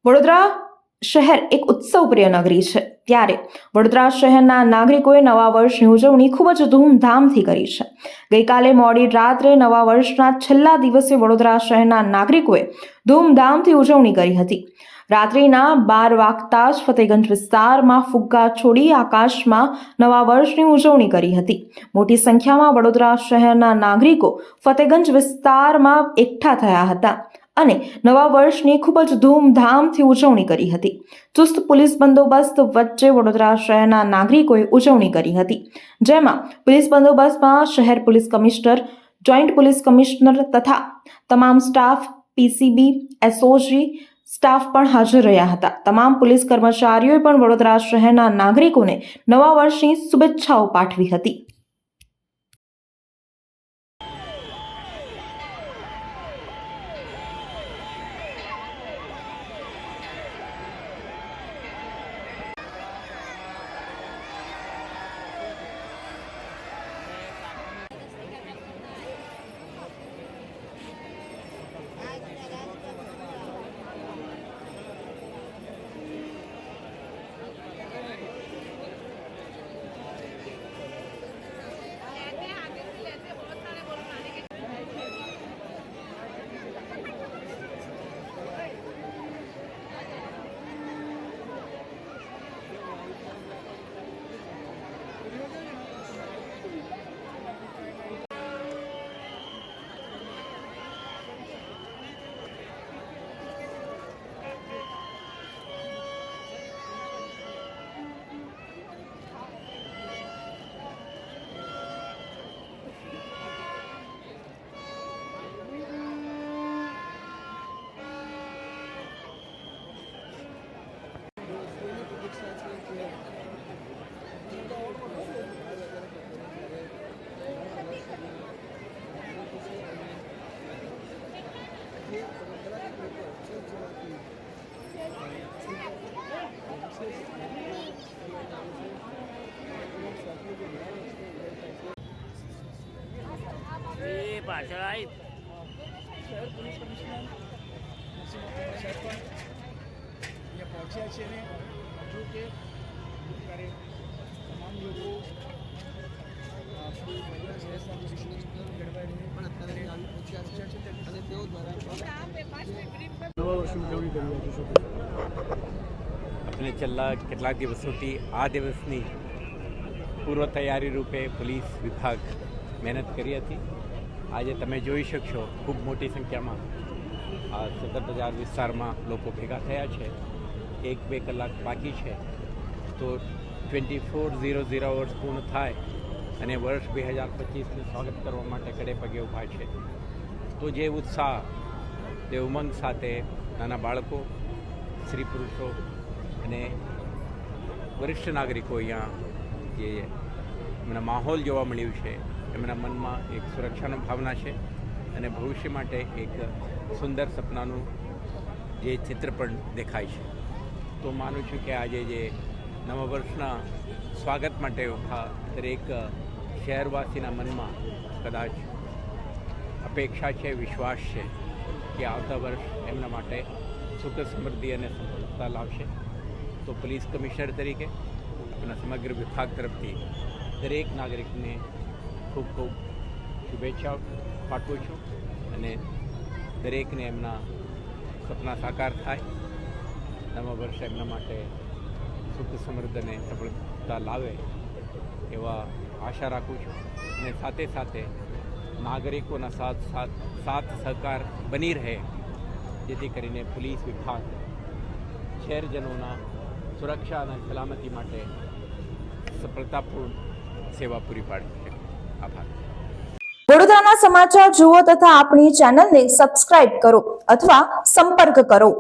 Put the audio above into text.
વડોદરા શહેર એક ઉત્સવપ્રિય નગરી છે, ત્યારે વડોદરા શહેરના નાગરિકોએ નવા વર્ષની ઉજવણી ખૂબ જ ધૂમધામથી કરી છે। ગઈકાલે મોડી રાત્રે નવા વર્ષના છેલ્લા દિવસે વડોદરા શહેરના નાગરિકોએ ધૂમધામથી ઉજવણી કરી હતી। રાત્રિના 12 વાગતા જ ફતેગંજ વિસ્તારમાં ફુગ્ગા છોડી આકાશમાં નવા વર્ષની ઉજવણી કરી હતી। મોટી સંખ્યામાં વડોદરા શહેરના નાગરિકો ફતેગંજ વિસ્તારમાં એકઠા થયા હતા અને નવા વર્ષની ખૂબ જ ધૂમધામથી ઉજવણી કરી હતી। ચુસ્ત પોલીસ બંદોબસ્ત વચ્ચે વડોદરા શહેરના નાગરિકોએ ઉજવણી કરી હતી, જેમાં પોલીસ બંદોબસ્તમાં શહેર police commissioner, joint police commissioner તથા તમામ સ્ટાફ, પીસીબી, એસઓજી સ્ટાફ પણ હાજર રહ્યા હતા। તમામ પોલીસ કર્મચારીઓએ પણ વડોદરા શહેરના નાગરિકોને નવા વર્ષની શુભેચ્છાઓ પાઠવી હતી। શહેર પોલીસ કમિશનર નરસિંહ સાહેબ પણ અહીંયા પહોંચ્યા છે અને હજુ કે ત્યારે તમામ લોકો મહિલા શહેરના જળવાઈ પણ અત્યારે પહોંચ્યા છે અને તેઓ દ્વારા નવા વર્ષની ઉજવણી કરી રહ્યા છે। આપણે છેલ્લા કેટલાક દિવસોથી આ દિવસની પૂર્વ તૈયારી રૂપે પોલીસ વિભાગ મહેનત કરી હતી। આજે તમે જોઈ શકશો ખૂબ મોટી સંખ્યામાં આ સદર બજાર વિસ્તારમાં લોકો ભેગા થયા છે। 1-2 કલાક બાકી છે તો 24:00 વર્ષ પૂર્ણ થાય અને વર્ષ 2025ને સ્વાગત કરવા માટે કડે પગે ઊભા છે। તો જે ઉત્સાહ, જે ઉમંગ સાથે નાના બાળકો, સ્ત્રી પુરુષો અને વરિષ્ઠ નાગરિકો અહીંયા જે એમના માહોલ જોવા મળ્યું છે, એમના મનમાં એક સુરક્ષાનો ભાવના છે અને ભવિષ્ય માટે એક સુંદર સપનાનું જે ચિત્ર પણ દેખાય છે। તો માનું છું કે આજે જે નવા વર્ષના સ્વાગત માટે ઊભા દરેક શહેરવાસીના મનમાં કદાચ અપેક્ષા છે, વિશ્વાસ છે કે આવતા વર્ષ એમના માટે સુખ સમૃદ્ધિ અને સફળતા લાવશે। તો પોલીસ કમિશનર તરીકે આપણા સમગ્ર વિભાગ તરફથી દરેક નાગરિકને ખૂબ ખૂબ શુભેચ્છાઓ પાઠવું છું અને દરેકને એમના સપના સાકાર થાય, નવા વર્ષ એમના માટે સુખ સમૃદ્ધિ અને સફળતા લાવે એવા આશા રાખું છું અને સાથે સાથે નાગરિકોના સાથ સહકાર બની રહે, જેથી કરીને પોલીસ વિભાગ શહેરજનોના સુરક્ષા અને સલામતી માટે સફળતાપૂર્ણ સેવા પૂરી પાડી શકે। આભાર। વડોદરાના સમાચાર જુઓ તથા આપણી ચેનલને સબસ્ક્રાઇબ કરો અથવા સંપર્ક કરો।